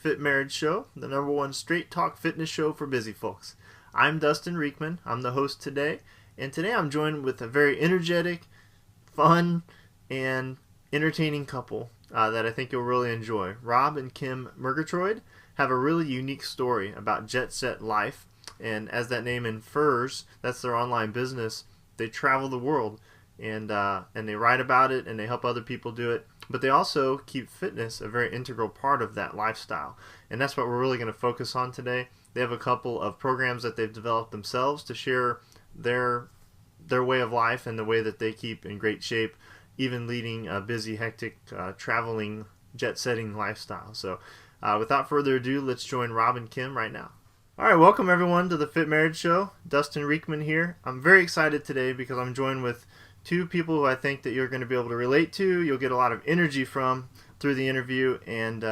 Fit Marriage Show, the number one straight talk fitness show for busy folks. I'm Dustin Reekman. I'm the host today, and today I'm joined with a very energetic, fun, and entertaining couple that I think you'll really enjoy. Rob and Kim Murgatroyd have a really unique story about jet set life, and as that name infers, that's their online business. They travel the world, and they write about it, and they help other people do it. But they also keep fitness a very integral part of that lifestyle. And that's what we're really going to focus on today. They have a couple of programs that they've developed themselves to share their way of life and the way that they keep in great shape, even leading a busy, hectic, traveling, jet-setting lifestyle. So without further ado, let's join Rob and Kim right now. All right, welcome everyone to the Fit Marriage Show. Dustin Reekman here. I'm very excited today because I'm joined with two people who I think that you're going to be able to relate to. You'll get a lot of energy from through the interview, and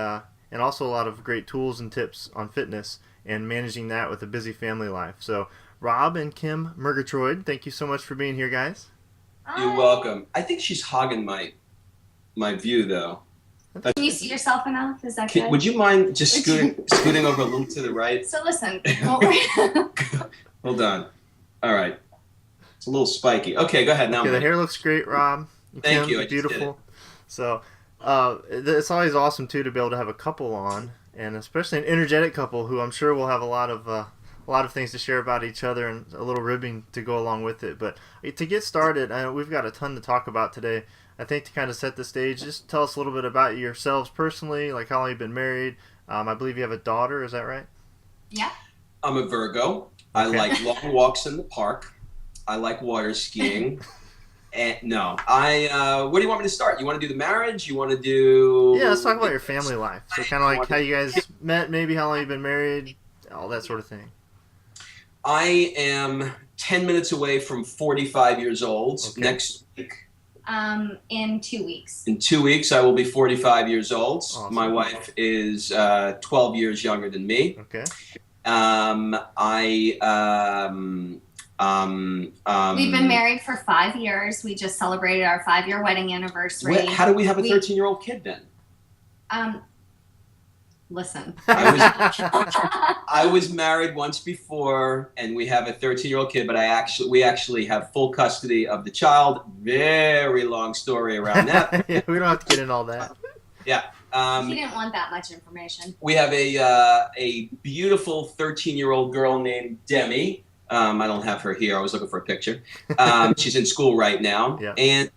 also a lot of great tools and tips on fitness and managing that with a busy family life. So Rob and Kim Murgatroyd, thank you so much for being here, guys. You're welcome. I think she's hogging my view, though. Can you see yourself enough? Is that good? Would you mind just scooting over a little to the right? So listen. Hold on. All right. It's a little spiky. Okay, go ahead now. Okay, the hair looks great, Rob. Thank you. Beautiful. So it's always awesome too to be able to have a couple on, and especially an energetic couple who I'm sure will have a lot of things to share about each other and a little ribbing to go along with it. But to get started, we've got a ton to talk about today. I think to kind of set the stage, just tell us a little bit about yourselves personally, like how long you've been married. I believe you have a daughter. Is that right? Yeah. I'm a Virgo. I like long walks in the park. I like water skiing. And no, where do you want me to start? You want to do the marriage? You want to do... Yeah, let's talk about your family life. So kind of like how you guys met, maybe how long you've been married, all that sort of thing. I am 10 minutes away from 45 years old. Okay. Next week. In 2 weeks. In 2 weeks, I will be 45 years old. Awesome. My wife is 12 years younger than me. Okay. We've been married for 5 years. We just celebrated our 5-year wedding anniversary. How do we have a 13-year-old kid then? Listen. I was married once before, and we have a 13-year-old kid, but we actually have full custody of the child. Very long story around that. Yeah, we don't have to get in all that. Yeah. He didn't want that much information. We have a beautiful 13-year-old girl named Demi. I don't have her here. I was looking for a picture. She's in school right now. Yeah. And,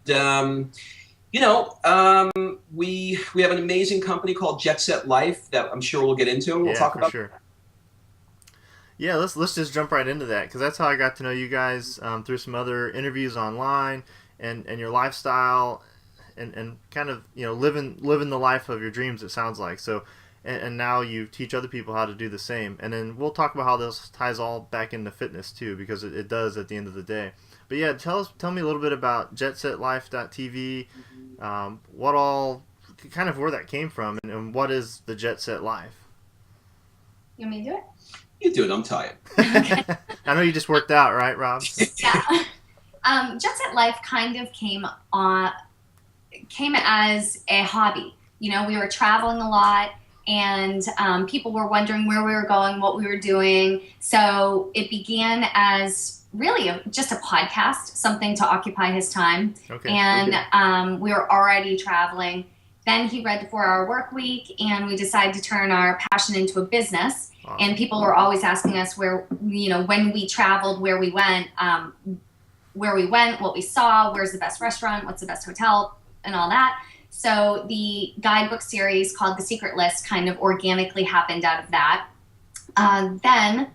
we have an amazing company called Jet Set Life that I'm sure we'll get into. And we'll talk about. Sure. Yeah, let's just jump right into that, because that's how I got to know you guys through some other interviews online and your lifestyle and kind of living the life of your dreams, it sounds like. So and now you teach other people how to do the same, and then we'll talk about how this ties all back into fitness too, because it does at the end of the day. But yeah, tell me a little bit about JetSetLife.tv, what all, kind of where that came from, and what is the Jet Set Life? You want me to do it? You do it. I'm tired. Okay. I know you just worked out, right, Rob? Yeah. Jet Set Life kind of came as a hobby. We were traveling a lot, and people were wondering where we were going, what we were doing. So it began as really just a podcast, something to occupy his time. Okay. And we were already traveling. Then he read the 4-Hour Work Week, and we decided to turn our passion into a business. Awesome. And people were always asking us where, when we traveled, where we went, what we saw, where's the best restaurant, what's the best hotel, and all that. So the guidebook series called The Secret List kind of organically happened out of that. Then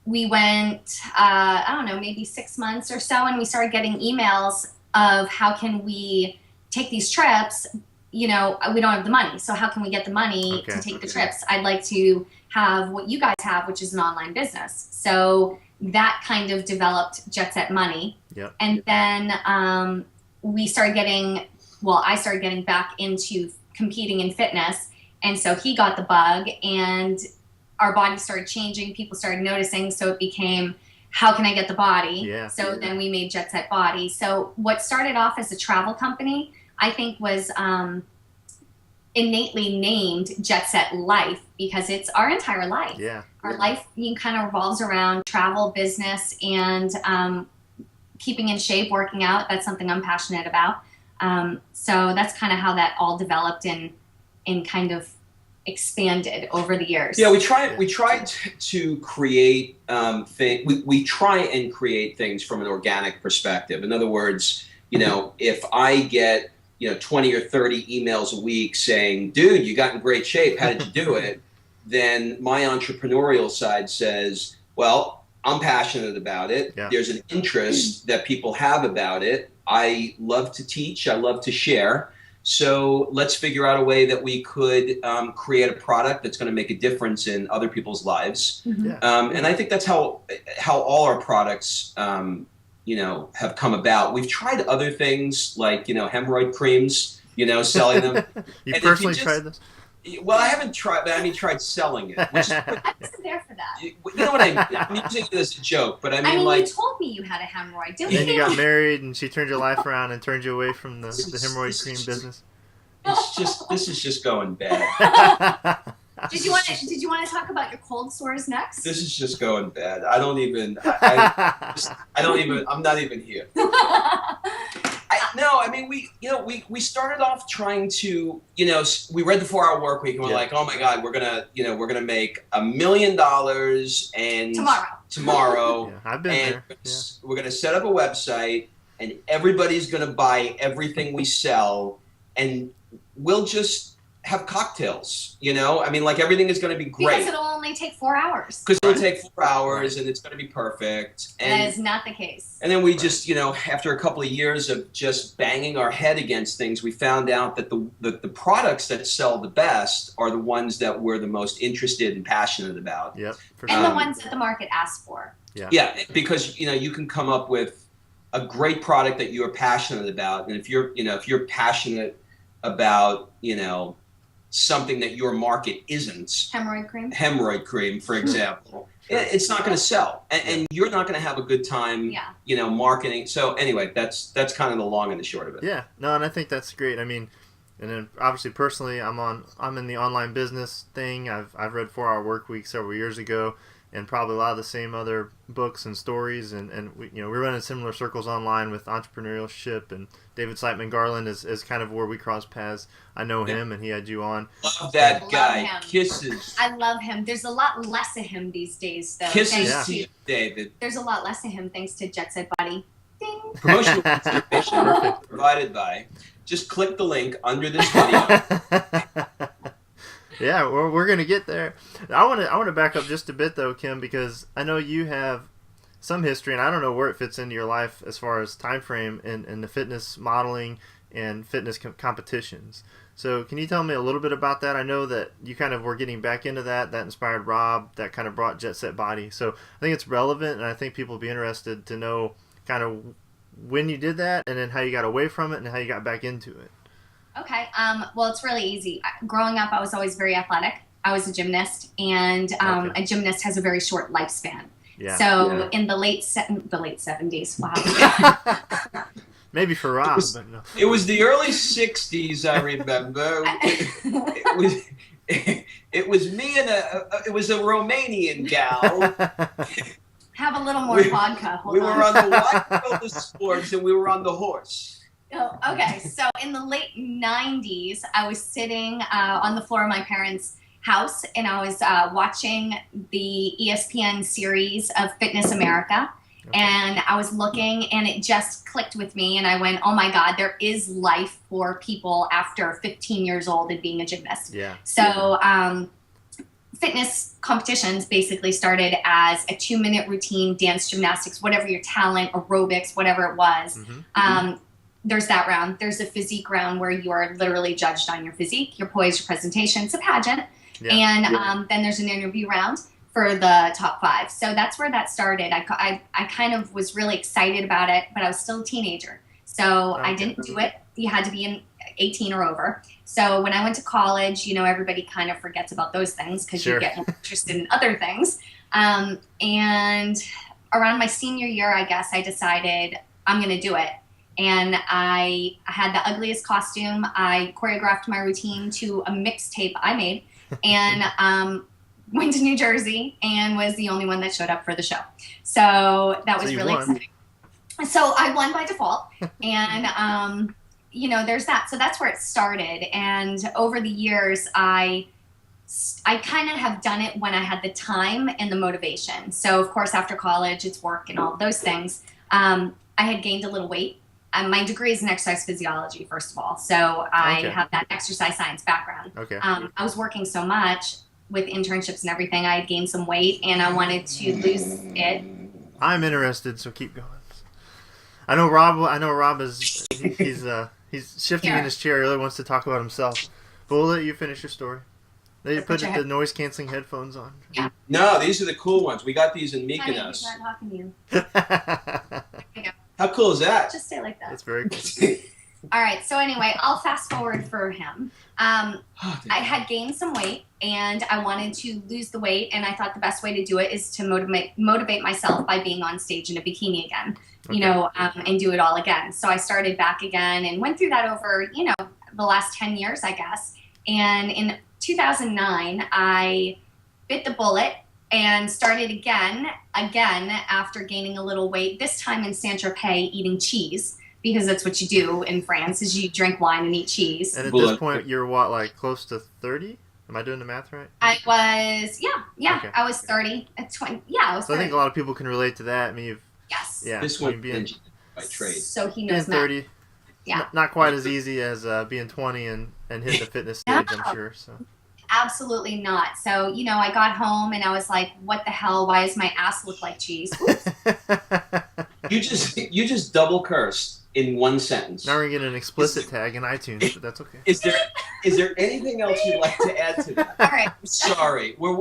we went, maybe 6 months or so, and we started getting emails of how can we take these trips. We don't have the money, so how can we get the money to take the trips? I'd like to have what you guys have, which is an online business. So that kind of developed Jet Set Money. Yep. And then I started getting back into competing in fitness. And so he got the bug, and our bodies started changing. People started noticing. So it became, how can I get the body? Yeah. So then we made Jet Set Body. So what started off as a travel company, I think was innately named Jet Set Life because it's our entire life. Yeah. Our life kind of revolves around travel, business, and keeping in shape, working out. That's something I'm passionate about. So that's kind of how that all developed and kind of expanded over the years. Yeah, we tried to create we try and create things from an organic perspective. In other words, if I get 20 or 30 emails a week saying, dude, you got in great shape, how did you do it? Then my entrepreneurial side says, well, I'm passionate about it. Yeah. There's an interest that people have about it. I love to teach. I love to share. So let's figure out a way that we could create a product that's going to make a difference in other people's lives. Yeah. And I think that's how all our products have come about. We've tried other things like, hemorrhoid creams, selling them. You And personally tried this? Well, I haven't tried, but tried selling it. Which is, I wasn't there for that. you know what I mean? I'm using it as a joke, but I mean you told me you had a hemorrhoid, didn't Then you? you got married, and she turned your life around and turned you away from the hemorrhoid cream business. This is just going bad. Did you want to talk about your cold sores next? This is just going bad. I don't even. I'm not even here. We started off trying to, we read the 4 Hour Work Week and we're like, oh my God, we're gonna make $1 million and tomorrow. Yeah, I've been there. Yeah. We're gonna set up a website and everybody's gonna buy everything we sell and we'll just have cocktails, everything is going to be great. Because it'll only take 4 hours. Because it'll take 4 hours and it's going to be perfect. And that is not the case. And then we just, after a couple of years of just banging our head against things, we found out that the products that sell the best are the ones that we're the most interested and passionate about. Yep. And the ones that the market asks for. Yeah. Yeah, because, you can come up with a great product that you're passionate about. And if you're passionate about, something that your market isn't, hemorrhoid cream, for example, it's not going to sell, and you're not going to have a good time, marketing. So anyway, that's kind of the long and the short of it. Yeah, no, and I think that's great. I mean, and then obviously personally, I'm in the online business thing. I've read 4 Hour Work Week several years ago, and probably a lot of the same other books and stories, and we run in similar circles online with entrepreneurship, and David Siteman Garland is kind of where we cross paths. I know him, and he had you on. Love that guy. Kisses. I love him. There's a lot less of him these days, though. Kisses to you, David. There's a lot less of him thanks to Jet Set Buddy. Ding. Promotional consideration provided by. Just click the link under this video. Yeah, we're gonna get there. I want to back up just a bit though, Kim, because I know you have some history, and I don't know where it fits into your life as far as time frame in the fitness modeling and fitness competitions. So can you tell me a little bit about that? I know that you kind of were getting back into that inspired Rob, that kind of brought Jet Set Body. So I think it's relevant, and I think people will be interested to know kind of when you did that, and then how you got away from it, and how you got back into it. Okay. Well, it's really easy. Growing up, I was always very athletic. I was a gymnast, and a gymnast has a very short lifespan. Yeah. So in the late 70s, wow. Maybe for Rob, but no. It was the early 60s, I remember. It was me and it was a Romanian gal. Have a little more vodka. We were on the wide world of sports, and we were on the horse. Oh, okay, so in the late 90s, I was sitting on the floor of my parents' house, and I was watching the ESPN series of Fitness America, and I was looking, and it just clicked with me, and I went, oh my God, there is life for people after 15 years old and being a gymnast. Yeah. So fitness competitions basically started as a 2-minute routine, dance, gymnastics, whatever your talent, aerobics, whatever it was. Mm-hmm. There's that round. There's a physique round where you are literally judged on your physique, your poise, your presentation. It's a pageant. Yeah. And then there's an interview round for the top 5. So that's where that started. I kind of was really excited about it, but I was still a teenager. So I didn't do it. You had to be 18 or over. So when I went to college, everybody kind of forgets about those things because you get more interested in other things. And around my senior year, I guess, I decided I'm going to do it. and I had the ugliest costume. I choreographed my routine to a mixtape I made, and went to New Jersey and was the only one that showed up for the show. So that was really exciting. So I won by default, and there's that. So that's where it started, and over the years, I kind of have done it when I had the time and the motivation. So of course, after college, it's work and all those things. I had gained a little weight. My degree is in exercise physiology, first of all, so I have that exercise science background. Okay. I was working so much with internships and everything, I had gained some weight, and I wanted to lose it. I'm interested, so keep going. I know Rob is he's shifting in his chair. He really wants to talk about himself. But we'll let you finish your story. They put the noise canceling headphones on. Yeah. No, these are the cool ones. We got these in Mykonos. He's not talking to you. There you go. How cool is that? Just say it like that. That's very cool. All right. So anyway, I'll fast forward for him. I had gained some weight, and I wanted to lose the weight, and I thought the best way to do it is to motivate myself by being on stage in a bikini again, and do it all again. So I started back again and went through that over, the last 10 years, I guess. And in 2009, I bit the bullet and started again after gaining a little weight, this time in Saint-Tropez eating cheese, because that's what you do in France, is you drink wine and eat cheese. And at this point, you're what, like close to 30? Am I doing the math right? I was, okay. I was 30 at 20. Yeah, I was 30. So I think a lot of people can relate to that. I mean, yes. Yeah. This one being by trade. So he knows being 30. Math. Yeah. Not quite as easy as being 20 and hitting the fitness stage, I'm sure. So. Absolutely not. So, I got home and I was like, what the hell? Why does my ass look like cheese? You just double cursed in one sentence. Now we're getting an explicit tag in iTunes, but that's okay. Is there anything else you'd like to add to that? All right. Sorry, we're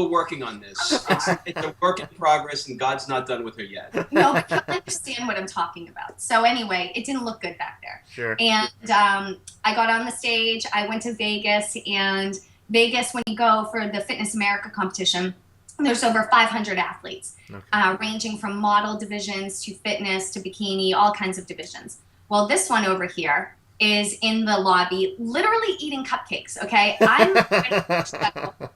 working on this. It's a work in progress, and God's not done with her yet. No, but you'll understand what I'm talking about. So anyway, it didn't look good back there. Sure. And I got on the stage. I went to Vegas, and Vegas, when you go for the Fitness America competition, there's over 500 athletes, ranging from model divisions to fitness to bikini, all kinds of divisions. Well, this one over here is in the lobby, literally eating cupcakes, okay? I'm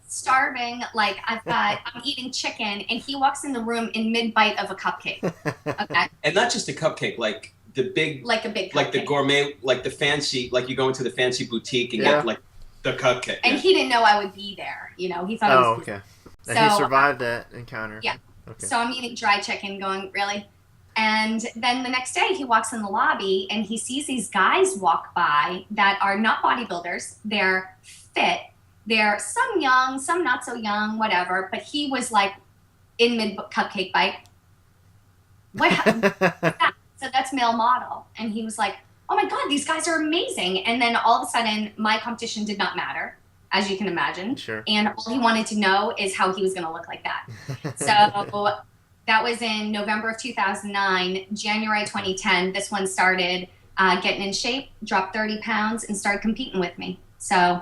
starving, like I'm eating chicken, and he walks in the room in mid-bite of a cupcake, okay? And not just a cupcake, like the big... Like a big cupcake. Like the gourmet, like the fancy, like you go into the fancy boutique and get like the cupcake. And he didn't know I would be there, he thought I was... Oh, okay. And he survived that encounter. Yeah. Okay. So I'm eating dry chicken going, really? And then the next day he walks in the lobby and he sees these guys walk by that are not bodybuilders. They're fit. They're some young, some not so young, whatever. But he was like in mid-cupcake bite. What that? So that's male model. And he was like, oh my God, these guys are amazing. And then all of a sudden my competition did not matter, as you can imagine. Sure. And all he wanted to know is how he was going to look like that. So that was in November of 2009. January 2010, this one started getting in shape, dropped 30 pounds, and started competing with me. So.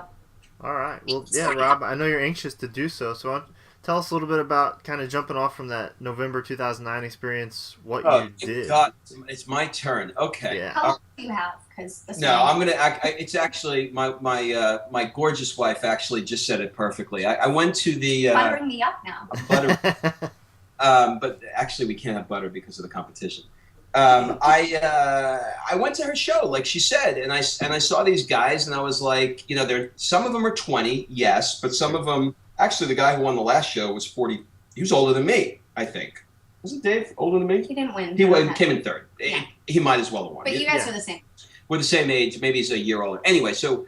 All right. Well, yeah, Rob, I know you're anxious to do so. So tell us a little bit about kind of jumping off from that November 2009 experience, what you did. God, it's my turn. Okay. Yeah. How long do you have? I'm going to it's actually my gorgeous wife actually just said it perfectly. I went to the buttering me up now. But actually we can't have butter because of the competition. I went to her show, like she said, and I saw these guys, and I was like, some of them are 20, yes, but some of them, actually the guy who won the last show was 40. He was older than me, I think. Was it Dave older than me? He didn't win. He came in third. Yeah. He might as well have won. But you guys are the same. We're the same age. Maybe he's a year older. Anyway, so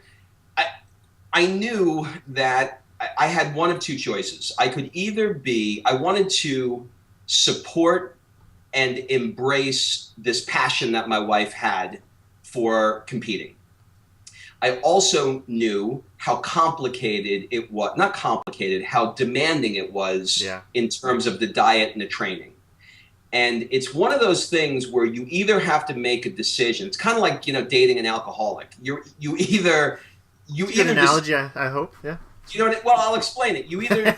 I knew that I had one of two choices. I could either I wanted to support and embrace this passion that my wife had for competing. I also knew how complicated it was, not complicated, how demanding it was in terms of the diet and the training. And it's one of those things where you either have to make a decision. It's kind of like, dating an alcoholic. You either analogy, I hope. Yeah. Well, I'll explain it. You either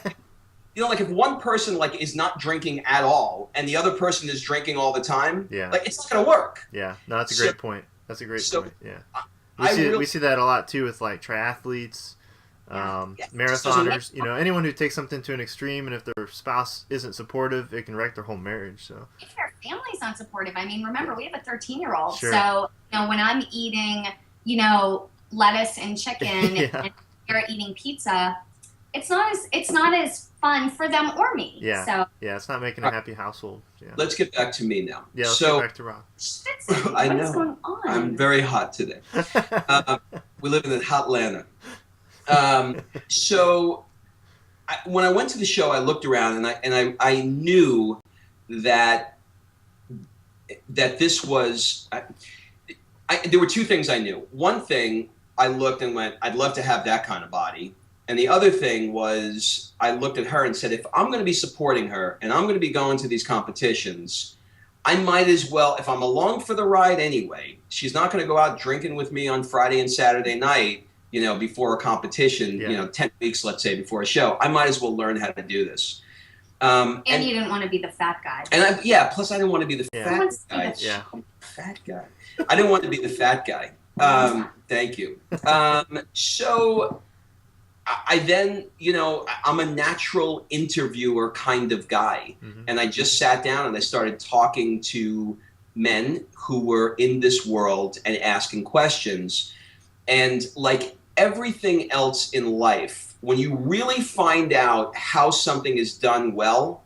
you know, like if one person like is not drinking at all and the other person is drinking all the time, like it's not going to work. Yeah, no, that's a great point. That's a great point. Yeah, we see that a lot too with like triathletes, marathoners. You know, anyone who takes something to an extreme, and if their spouse isn't supportive, it can wreck their whole marriage. So if their family's not supportive, I mean, remember we have a 13-year-old, sure. So you know when I'm eating, you know, lettuce and chicken, and they're eating pizza, it's not as fun for them or me. Yeah. So yeah, it's not making a happy household. Yeah. Let's get back to me now. Yeah, let's get back to Rob. I know. What's going on? I'm very hot today. We live in hot Atlanta. So when I went to the show, I looked around and I knew that this was. There were two things I knew. One thing, I looked and went, I'd love to have that kind of body. And the other thing was, I looked at her and said, if I'm going to be supporting her and I'm going to be going to these competitions, I might as well, if I'm along for the ride anyway, she's not going to go out drinking with me on Friday and Saturday night, you know, before a competition, you know, 10 weeks, let's say, before a show. I might as well learn how to do this. And you didn't want to be the fat guy. And plus I didn't want to be the fat guy. Fat guy. I didn't want to be the fat guy. Thank you. So I then, you know, I'm a natural interviewer kind of guy. And I just sat down and I started talking to men who were in this world and asking questions. And like everything else in life, when you really find out how something is done well,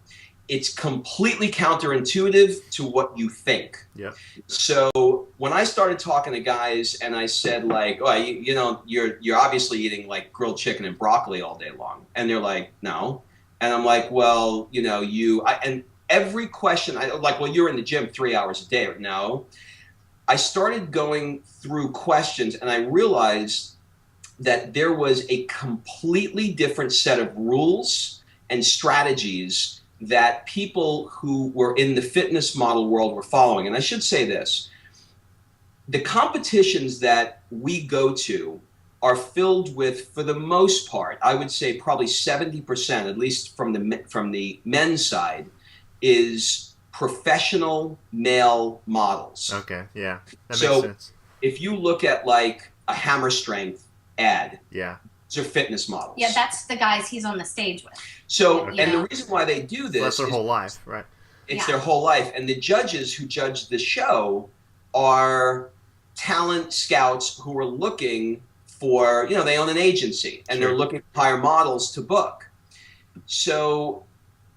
it's completely counterintuitive to what you think. Yeah. So when I started talking to guys and I said like, oh, you know, you're obviously eating like grilled chicken and broccoli all day long. And they're like, no. And I'm like, well, you know, and every question, like, well, you're in the gym 3 hours a day. No. I started going through questions and I realized that there was a completely different set of rules and strategies that people who were in the fitness model world were following. And I should say this, the competitions that we go to are filled with, for the most part, I would say probably 70%, at least from the men's side, is professional male models. Okay, yeah, that makes sense. If you look at like a Hammer Strength ad, these are fitness models. Yeah, that's the guys he's on the stage with. So, and the reason why they do this that's their whole life, right? It's their whole life. And the judges who judge the show are talent scouts who are looking for, you know, they own an agency and they're looking to hire models to book. So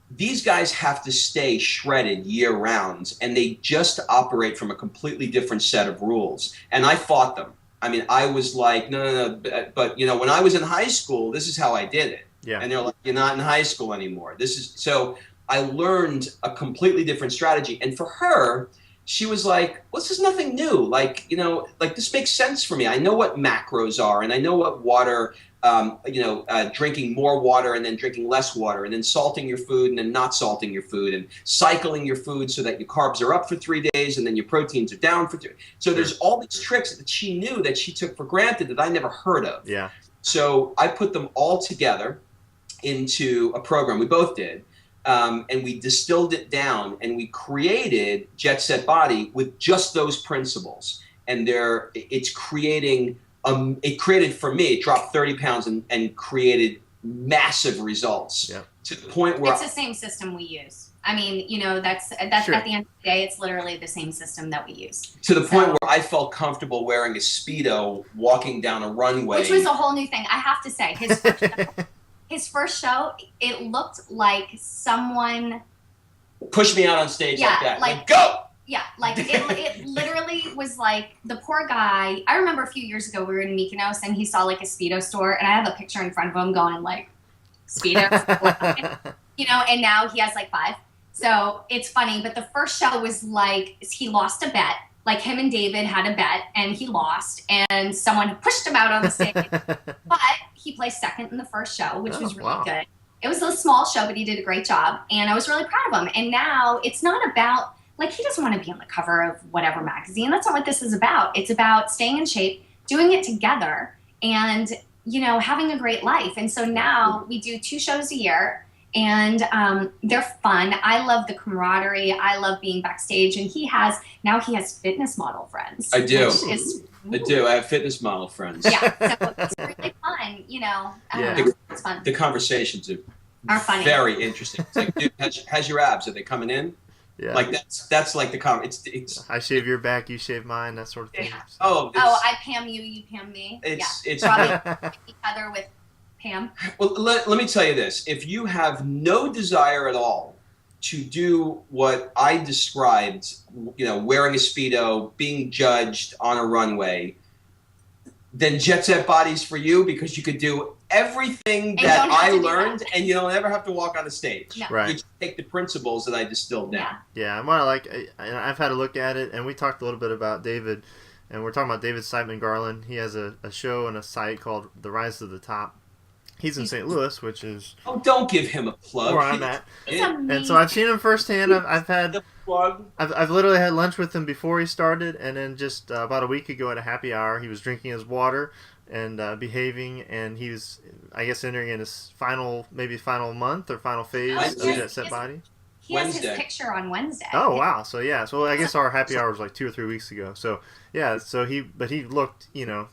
these guys have to stay shredded year round and they just operate from a completely different set of rules. And I fought them. I mean, I was like, no, but you know, when I was in high school, this is how I did it. Yeah. And they're like, you're not in high school anymore. So I learned a completely different strategy. And for her, she was like, well, this is nothing new. Like, you know, like this makes sense for me. I know what macros are and I know what water, drinking more water and then drinking less water and then salting your food and then not salting your food and cycling your food so that your carbs are up for 3 days and then your proteins are down for 3. So there's all these tricks that she knew that she took for granted that I never heard of. Yeah. So I put them all together into a program. We both did. And we distilled it down and we created Jet Set Body with just those principles. And it's creating it created for me, it dropped 30 pounds and created massive results to the point where it's the same system we use. I mean, you know, that's at the end of the day, it's literally the same system that we use. To the point where I felt comfortable wearing a Speedo walking down a runway. Which was a whole new thing. I have to say, his first show, it looked like someone pushed me out on stage like that. Like, go! Yeah, like it literally was like the poor guy. I remember a few years ago we were in Mykonos and he saw like a Speedo store and I have a picture in front of him going like, Speedo? You know, and now he has like 5. So it's funny, but the first show was like, he lost a bet. Like him and David had a bet and he lost and someone pushed him out on the stage. But he placed second in the first show, which was really good. It was a small show, but he did a great job and I was really proud of him. And now it's not about, like, he doesn't want to be on the cover of whatever magazine. That's not what this is about. It's about staying in shape, doing it together, and, you know, having a great life. And so now we do 2 shows a year, and they're fun. I love the camaraderie. I love being backstage, and he has fitness model friends. I do. I do. I have fitness model friends. Yeah, so it's really fun. You know, I don't know. It's fun. The conversations are funny. Very interesting. It's like, dude, how's your abs? Are they coming in? Yeah. Like that's like the it's. I shave your back, you shave mine, that sort of thing. Yeah. Oh, I Pam you, you Pam me. It's probably each other with Pam. Well, let me tell you this: if you have no desire at all to do what I described, you know, wearing a Speedo, being judged on a runway, then Jet Set Body's for you, because you could do everything that I learned, and you don't ever have to walk on the stage. No. Right. You just take the principles that I distilled down. Yeah, and what I like, I've had a look at it, and we talked a little bit about David, and we're talking about David Siteman Garland. He has a show and a site called The Rise to the Top. He's in St. Louis, which is... Oh, don't give him a plug. Where I'm at. And so I've seen him firsthand. I've had... The plug. I've literally had lunch with him before he started, and then just about a week ago at a happy hour, he was drinking his water and behaving, and he was, I guess, entering in his final month or final phase of Jet Set Body. He has his picture on Wednesday. Oh, wow. So, yeah. So, I guess our happy hour was like 2 or 3 weeks ago. So, yeah. So, he looked, you know,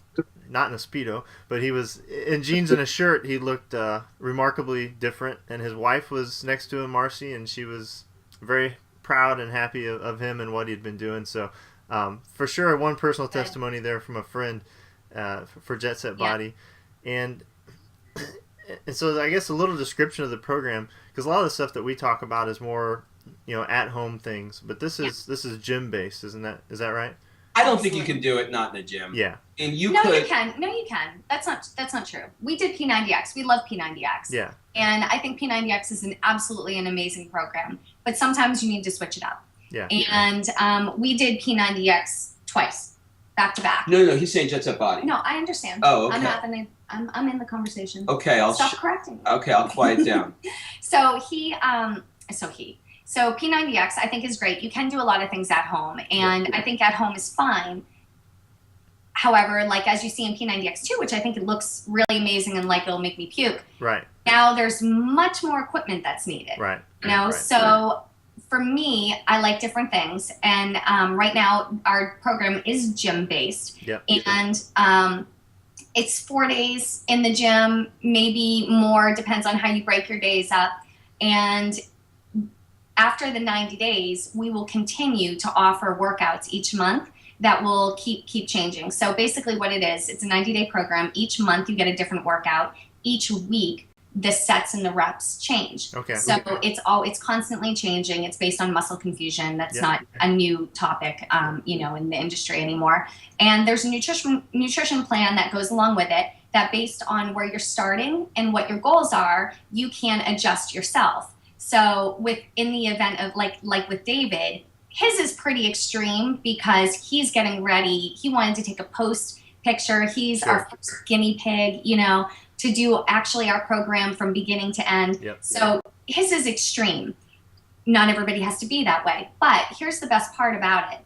not in a Speedo, but he was in jeans and a shirt. He looked remarkably different. And his wife was next to him, Marcy, and she was very proud and happy of him and what he'd been doing. So, for sure, one personal testimony there from a friend for Jet Set Body. And so I guess a little description of the program, because a lot of the stuff that we talk about is more, you know, at home things, but this is gym based, is that right? I don't think you can do it not in a gym. Yeah. And you No, could. you can. No, you can. That's not true. We did P90X. We love P90X. Yeah. And I think P90X is absolutely an amazing program, but sometimes you need to switch it up. Yeah. And we did P90X twice, back to back. No, he's saying Jet Set Body. No, I understand. Oh, okay. I'm in the conversation. Okay, Stop correcting me. Okay, I'll quiet down. So P90X I think is great. You can do a lot of things at home, and I think at home is fine. However, like as you see in P90X2, which I think it looks really amazing and like it'll make me puke. Right. Now there's much more equipment that's needed. Right. You know, so for me, I like different things, and right now our program is gym based. Yep. And it's 4 days in the gym, maybe more, depends on how you break your days up. And after the 90 days, we will continue to offer workouts each month that will keep changing. So basically what it is, it's a 90-day program. Each month you get a different workout. Each week the sets and the reps change. Okay. So it's constantly changing. It's based on muscle confusion. That's not a new topic, you know, in the industry anymore. And there's a nutrition plan that goes along with it, that based on where you're starting and what your goals are, you can adjust yourself. So in the event of like with David, his is pretty extreme because he's getting ready. He wanted to take a post picture. He's our first guinea pig, you know, to do actually our program from beginning to end. Yep. So his is extreme. Not everybody has to be that way. But here's the best part about it.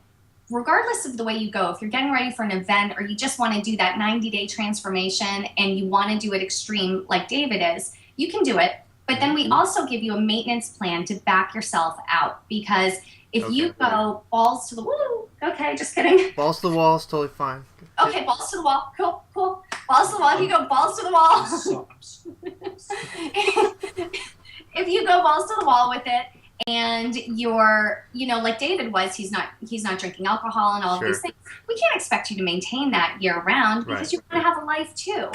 Regardless of the way you go, if you're getting ready for an event or you just want to do that 90-day transformation and you want to do it extreme like David is, you can do it. But then we also give you a maintenance plan to back yourself out, because if you go balls to the wall, okay, just kidding. Balls to the wall is totally fine. Okay, balls to the wall, cool. Balls to the wall, if you go balls to the wall. If you go balls to the wall with it, and you're, you know, like David was, he's not drinking alcohol and all of these things. We can't expect you to maintain that year round, because you're going to have a life too.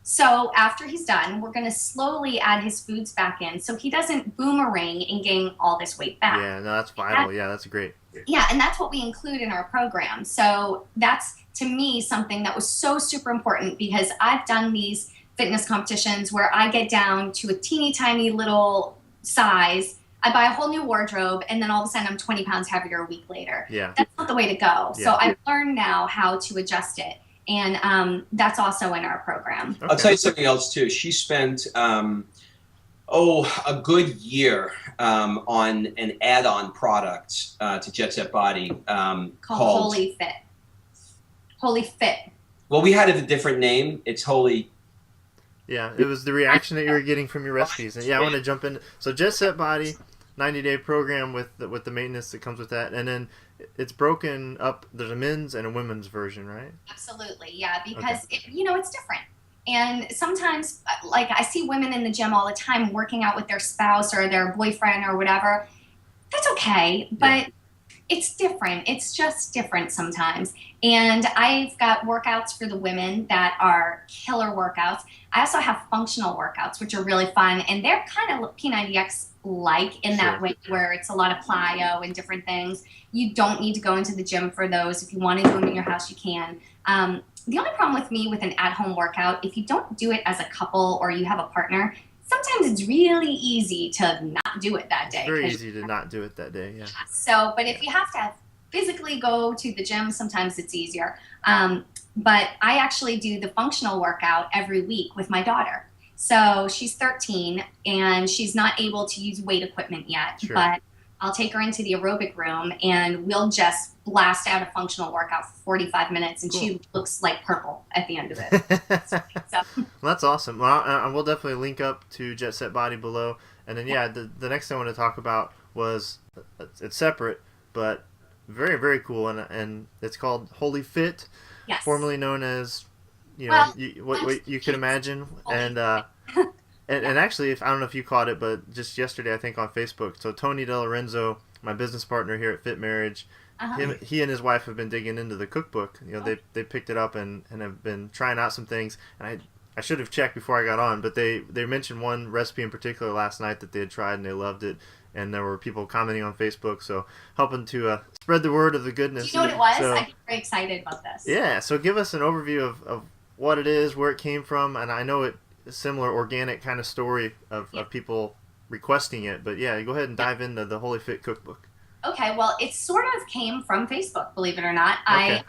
So after he's done, we're going to slowly add his foods back in so he doesn't boomerang and gain all this weight back. Yeah, no, that's vital. Yeah, that's great. Yeah, and that's what we include in our program. So that's, to me, something that was so super important, because I've done these fitness competitions where I get down to a teeny tiny little size. I buy a whole new wardrobe, and then all of a sudden I'm 20 pounds heavier a week later. Yeah. That's not the way to go. So I've learned now how to adjust it. And that's also in our program. I'll tell you something else too. She spent a good year on an add-on product to Jet Set Body called Holy Fit. Holy Fit. Well, we had a different name. It's Holy Yeah, it was the reaction that you were getting from your recipes. And yeah, I want to jump in. So Jet Set Body, 90-day program with the maintenance that comes with that, and then it's broken up. There's a men's and a women's version, right? Absolutely, yeah, because it's different. And sometimes, like, I see women in the gym all the time working out with their spouse or their boyfriend or whatever. That's okay, but it's different. It's just different sometimes. And I've got workouts for the women that are killer workouts. I also have functional workouts, which are really fun. And they're kind of P90X like in that way, where it's a lot of plyo and different things. You don't need to go into the gym for those. If you want to do them in your house, you can. The only problem with me with an at-home workout, if you don't do it as a couple or you have a partner, sometimes it's really easy to not do it that day. It's very easy to not do it that day, yeah. So, but if you have to physically go to the gym, sometimes it's easier. But I actually do the functional workout every week with my daughter. So she's 13 and she's not able to use weight equipment yet, but I'll take her into the aerobic room and we'll just blast out a functional workout for 45 minutes and she looks like purple at the end of it. So. Well, that's awesome. Well, I will definitely link up to Jet Set Body below. And then, the next thing I want to talk about was, it's separate, but very, very cool. And it's called Holy Fit, formerly known as, what you can imagine. And and actually, I don't know if you caught it, but just yesterday, I think on Facebook, so Tony DeLorenzo, my business partner here at Fit Marriage, he and his wife have been digging into the cookbook. They picked it up and have been trying out some things. And I should have checked before I got on, but they mentioned one recipe in particular last night that they had tried and they loved it. And there were people commenting on Facebook, so helping to spread the word of the goodness. Do you know what it was? I get very excited about this. Yeah, so give us an overview of what it is, where it came from, and I know it's a similar organic kind of story of people requesting it, but go ahead and dive into the Holy Fit cookbook. Okay, well, it sort of came from Facebook, believe it or not. Okay.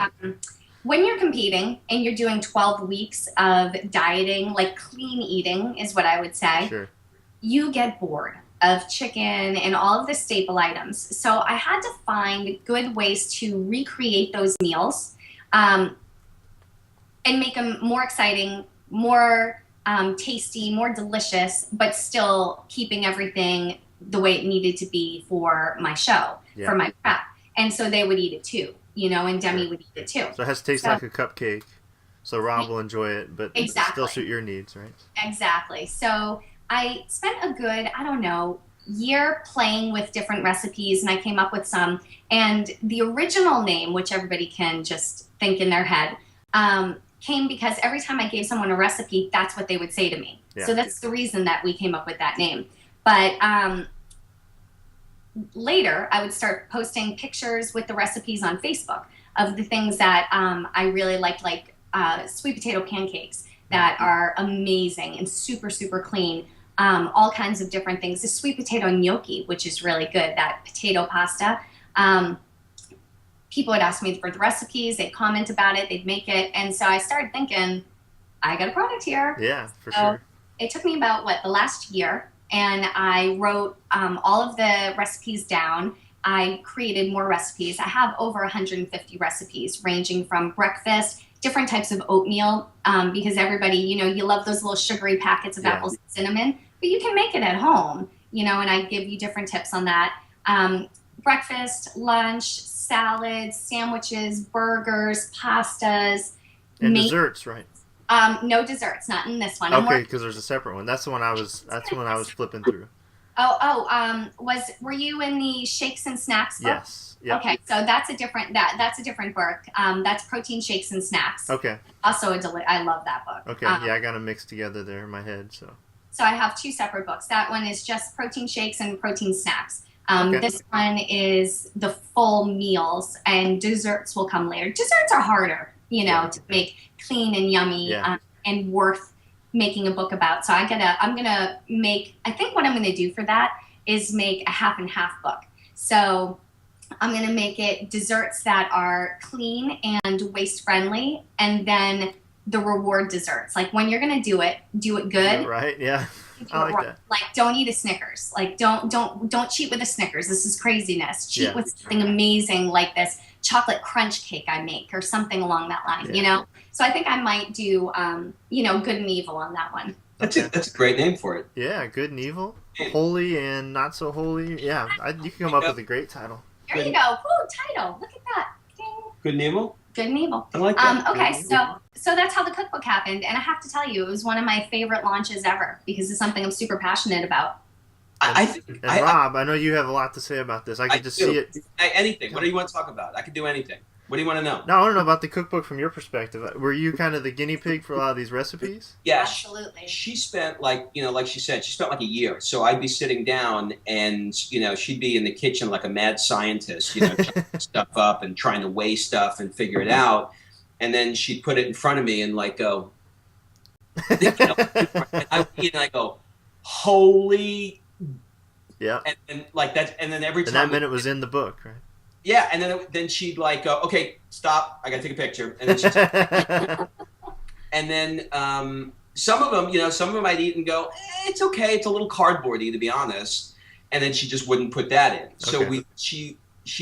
When you're competing and you're doing 12 weeks of dieting, like clean eating is what I would say, you get bored of chicken and all of the staple items. So I had to find good ways to recreate those meals and make them more exciting, more tasty, more delicious, but still keeping everything the way it needed to be for my show, for my prep. And so they would eat it too, and Demi would eat it too. So it has to taste like a cupcake. So Rob will enjoy it, but still suit your needs, right? Exactly. So I spent a good, year playing with different recipes, and I came up with some. And the original name, which everybody can just think in their head, came because every time I gave someone a recipe, that's what they would say to me. So that's the reason that we came up with that name. But later, I would start posting pictures with the recipes on Facebook of the things that I really liked, like sweet potato pancakes that are amazing and super, super clean. All kinds of different things. The sweet potato gnocchi, which is really good, that potato pasta. People would ask me for the recipes, they'd comment about it, they'd make it. And so I started thinking, I got a product here. Yeah, for sure. It took me about, the last year, and I wrote all of the recipes down. I created more recipes. I have over 150 recipes, ranging from breakfast, different types of oatmeal, because everybody, you love those little sugary packets of apples and cinnamon, but you can make it at home, and I give you different tips on that. Breakfast, lunch, salads, sandwiches, burgers, pastas. And desserts, right? No desserts, not in this one. Okay, because there's a separate one. That's the one I was flipping through. Were you in the shakes and snacks book? Yes. Yep. Okay, so that's a different book. That's protein shakes and snacks. Okay. Also I love that book. Okay, I got them mixed together there in my head, so. So I have two separate books. That one is just protein shakes and protein snacks. This one is the full meals, and desserts will come later. Desserts are harder, to make clean and yummy and worth making a book about. So I think what I'm gonna do for that is make a half and half book. So I'm gonna make it desserts that are clean and waste friendly, and then the reward desserts. Like when you're gonna do it good. Right, yeah. I like that. Like don't eat a Snickers. Like don't cheat with a Snickers. This is craziness. Cheat with something amazing like this chocolate crunch cake I make or something along that line, So I think I might do, good and evil on that one. That's a great name for it. Yeah, Good and Evil. Holy and Not So Holy. Yeah, you can come up with a great title. There you go. Ooh, title. Look at that. Ding. Good and Evil? Good and Evil. I like that. Okay, so that's how the cookbook happened. And I have to tell you, it was one of my favorite launches ever because it's something I'm super passionate about. Rob, I know you have a lot to say about this. I could just see it. Anything. What do you want to talk about? I could do anything. What do you want to know? No, I want to know about the cookbook from your perspective. Were you kind of the guinea pig for a lot of these recipes? Yeah, absolutely. She spent like she said, she spent like a year. So I'd be sitting down and, she'd be in the kitchen like a mad scientist, trying stuff up and trying to weigh stuff and figure it out. And then she'd put it in front of me and like go, and I go, holy. Yeah. And like that. And then every time. And that meant it was in the book, right? Yeah, and then she'd like go, okay, stop, I gotta take a picture. And then she'd and then some of them I'd eat and go, it's okay, it's a little cardboardy to be honest. And then she just wouldn't put that in. So she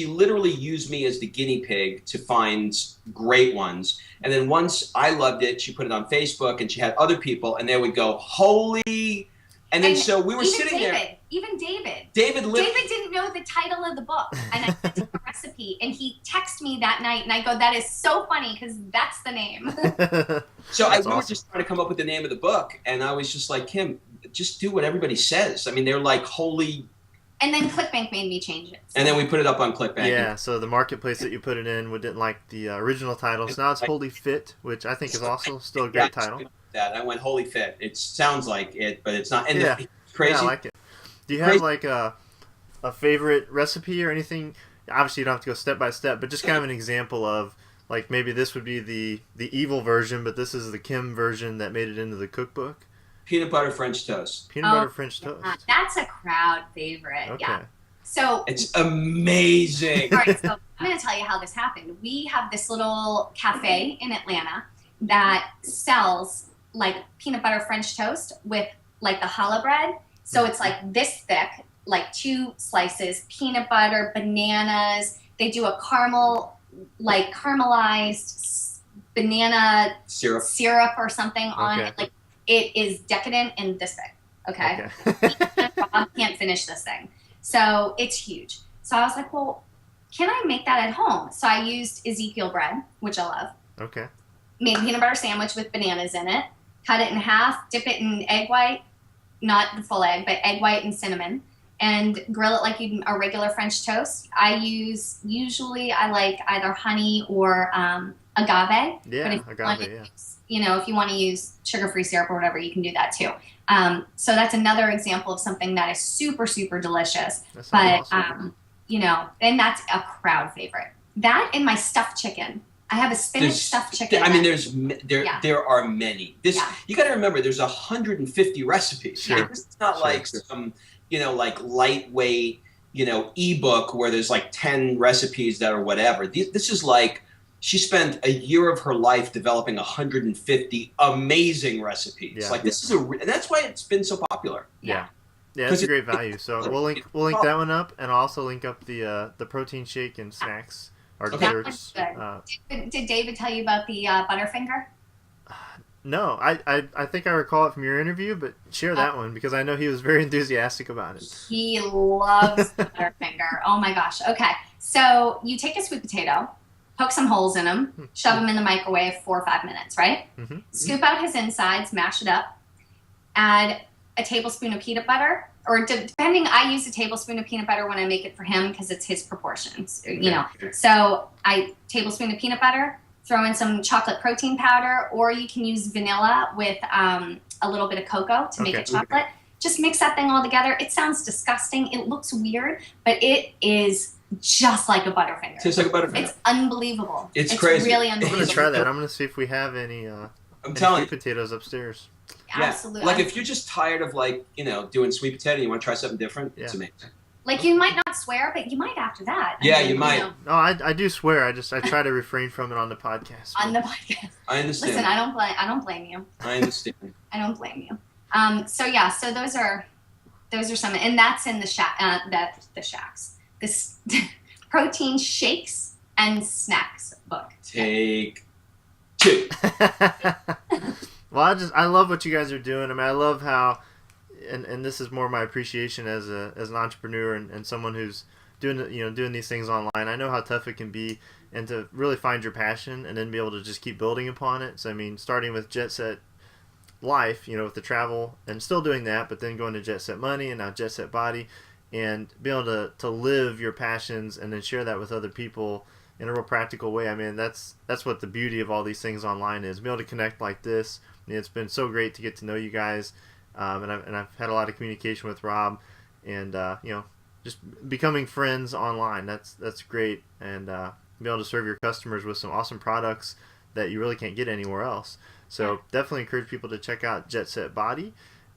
literally used me as the guinea pig to find great ones. And then once I loved it, she put it on Facebook and she had other people and they would go, holy. And then so we were sitting there. Even David. David didn't know the title of the book, and I sent him a recipe, and he texted me that night, and I go, "That is so funny because that's the name." So we were just trying to come up with the name of the book, and I was just like, Kim, just do what everybody says. I mean, they're like holy. And then ClickBank made me change it. So. And then we put it up on ClickBank. Yeah, so the marketplace that you put it in didn't like the original title, so now it's Holy Fit, which I think is also still a great title. That I went Holy Fit. It sounds like it, but it's not. And it's crazy. Yeah, I like it. Do you have like a favorite recipe or anything? Obviously, you don't have to go step by step, but just kind of an example of like maybe this would be the evil version, but this is the Kim version that made it into the cookbook. Peanut butter French toast. Peanut butter French toast. That's a crowd favorite. Okay. Yeah. So it's amazing. All right, so I'm going to tell you how this happened. We have this little cafe in Atlanta that sells like peanut butter French toast with like the challah bread. So it's like this thick, like 2 slices, peanut butter, bananas. They do a caramelized banana syrup or something on it. Like it is decadent and this thick. Okay. Bob can't finish this thing. So it's huge. So I was like, well, can I make that at home? So I used Ezekiel bread, which I love. Okay. Made a peanut butter sandwich with bananas in it. Cut it in half, dip it in egg white. Not the full egg, but egg white and cinnamon, and grill it like a regular French toast. I like either honey or agave. Yeah, agave, if you want to use sugar-free syrup or whatever, you can do that too. So that's another example of something that is super, super delicious. But, awesome. And that's a crowd favorite. That and my stuffed chicken. I have a spinach stuffed chicken. I mean, there are many. You got to remember, there's 150 recipes. Sure. This is not like some, like lightweight, ebook where there's like 10 recipes that are whatever. This is like she spent a year of her life developing 150 amazing recipes. Yeah. Like this is and that's why it's been so popular. Yeah, it's a great value. So we'll link that one up, and I'll also link up the protein shake and snacks. Our desserts. Did David tell you about the Butterfinger? No, I think I recall it from your interview, but share that one because I know he was very enthusiastic about it. He loves the Butterfinger. Oh my gosh. Okay, so you take a sweet potato, poke some holes in them, shove them in the microwave 4 or 5 minutes, right? Mm-hmm. Scoop out his insides, mash it up, add a tablespoon of peanut butter. Or depending, I use a tablespoon of peanut butter when I make it for him because it's his proportions, So tablespoon of peanut butter, throw in some chocolate protein powder, or you can use vanilla with a little bit of cocoa to make it chocolate. Just mix that thing all together. It sounds disgusting. It looks weird, but it is just like a Butterfinger. Tastes like a Butterfinger. It's unbelievable. It's crazy. Really unbelievable. I'm going to try that. I'm going to see if we have any sweet potatoes upstairs. Yeah. Absolutely. Like if you're just tired of doing sweet potato and you want to try something different, it's amazing. Like you might not swear, but you might after that. Yeah, you might. No, I do swear. I try to refrain from it on the podcast. On the podcast. I understand. Listen, I don't blame you. I understand. I don't blame you. So those are some, and that's in the shacks. This protein shakes and snacks book. Take 2. Well, I love what you guys are doing. I mean, I love how, and this is more my appreciation as an entrepreneur and someone who's doing these things online. I know how tough it can be, and to really find your passion and then be able to just keep building upon it. So I mean, starting with Jet Set Life, with the travel and still doing that, but then going to Jet Set Money and now Jet Set Body, and be able to live your passions and then share that with other people in a real practical way. I mean, that's what the beauty of all these things online is. Be able to connect like this. It's been so great to get to know you guys, and I've had a lot of communication with Rob, and just becoming friends online. That's great, and be able to serve your customers with some awesome products that you really can't get anywhere else. So definitely encourage people to check out Jet Set Body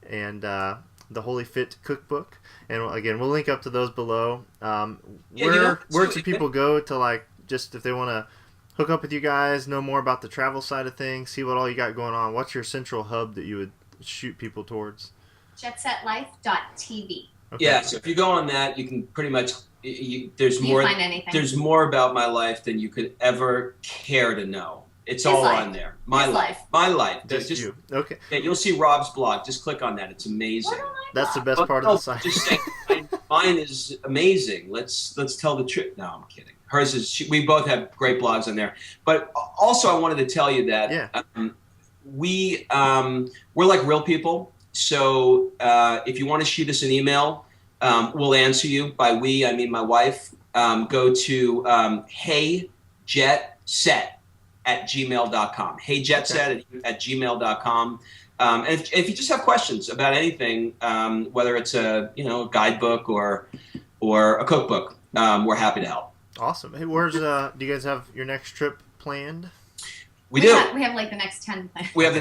and the Holy Fit Cookbook. And again, we'll link up to those below. Where should people go to just if they want to hook up with you guys, know more about the travel side of things, see what all you got going on? What's your central hub that you would shoot people towards? JetSetLife.tv. Okay. Yeah, so if you go on that, you can pretty much there's more about my life than you could ever care to know. It's all on there. My life. Just you. Okay. Yeah, you'll see Rob's blog. Just click on that. It's amazing. That's the best part of the site. Just saying, mine is amazing. Let's tell the truth. No, I'm kidding. Hers is. We both have great blogs on there. But also, I wanted to tell you that we're like real people. So if you want to shoot us an email, we'll answer you. By we, I mean my wife. Go to heyjetset@gmail.com. heyjetset@gmail.com. And if you just have questions about anything, whether it's a guidebook or a cookbook, we're happy to help. Awesome. Hey, where's do you guys have your next trip planned? We do. We have the next 10 planned. We have the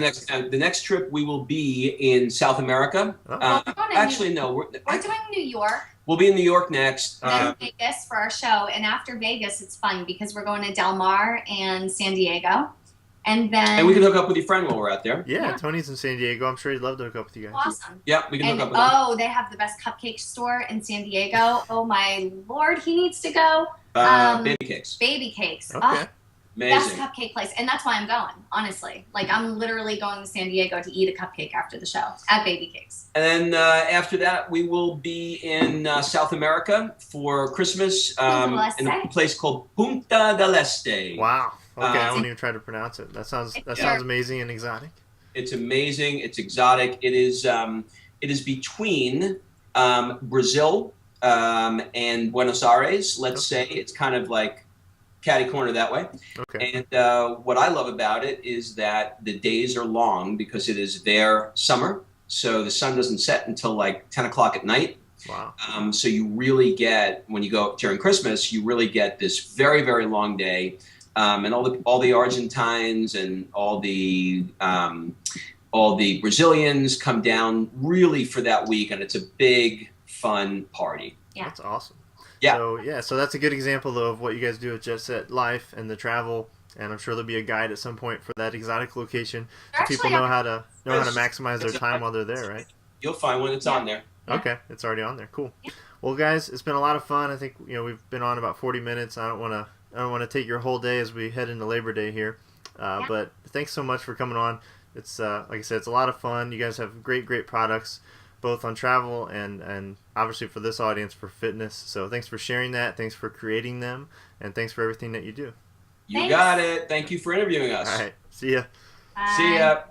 next trip. We will be in South America. No. We're doing New York. We'll be in New York next. Then Vegas for our show, and after Vegas, it's fun because we're going to Del Mar and San Diego, and we can hook up with your friend while we're out there. Yeah, Tony's in San Diego. I'm sure he'd love to hook up with you guys. Awesome. Yeah, we can hook up with him. They have the best cupcake store in San Diego. Oh my Lord, he needs to go. Baby cakes. Baby cakes. Okay. Amazing. Best cupcake place, and that's why I'm going. Honestly, I'm literally going to San Diego to eat a cupcake after the show at Baby Cakes. And then after that, we will be in South America for Christmas in a place called Punta del Este. Wow. Okay, I won't even try to pronounce it. That sounds amazing and exotic. It's amazing. It's exotic. It is between Brazil and Buenos Aires. Let's say it's kind of like catty corner that way. Okay. And what I love about it is that the days are long because it is their summer. So the sun doesn't set until 10 o'clock at night. Wow. So you really get, when you go during Christmas, you really get this very, very long day. And all the Argentines and all the Brazilians come down really for that week, and it's a big, fun party. Yeah. That's awesome. Yeah. So that's a good example though of what you guys do with Jet Set Life and the travel, and I'm sure there'll be a guide at some point for that exotic location so people know how to maximize their time while they're there, right? You'll find one that's on there. Okay, it's already on there. Cool. Well, guys, it's been a lot of fun. I think we've been on about 40 minutes. I don't want to take your whole day as we head into Labor Day here, but thanks so much for coming on. It's like I said, it's a lot of fun. You guys have great products, both on travel and obviously for this audience for fitness. So thanks for sharing that. Thanks for creating them, and thanks for everything that you do. You got it. Thank you for interviewing us. All right. See ya. Bye. See ya.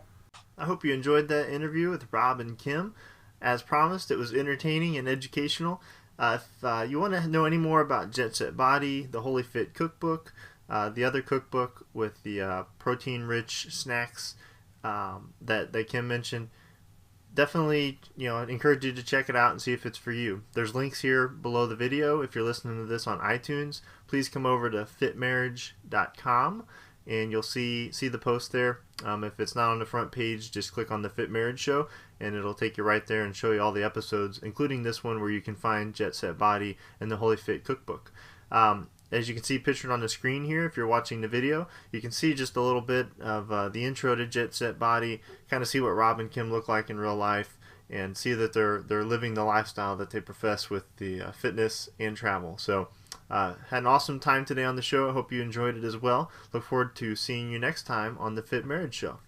I hope you enjoyed that interview with Rob and Kim. As promised, it was entertaining and educational. If you want to know any more about Jet Set Body, the Holy Fit Cookbook, the other cookbook with the protein-rich snacks that Kim mentioned, definitely I'd encourage you to check it out and see if it's for you. There's links here below the video. If you're listening to this on iTunes, please come over to fitmarriage.com and you'll see the post there. If it's not on the front page, just click on the Fit Marriage Show and it'll take you right there and show you all the episodes, including this one where you can find Jet Set Body and the Holy Fit Cookbook. As you can see pictured on the screen here, if you're watching the video, you can see just a little bit of the intro to Jet Set Body, kind of see what Rob and Kim look like in real life, and see that they're living the lifestyle that they profess with the fitness and travel. So had an awesome time today on the show. I hope you enjoyed it as well. Look forward to seeing you next time on the Fit Marriage Show.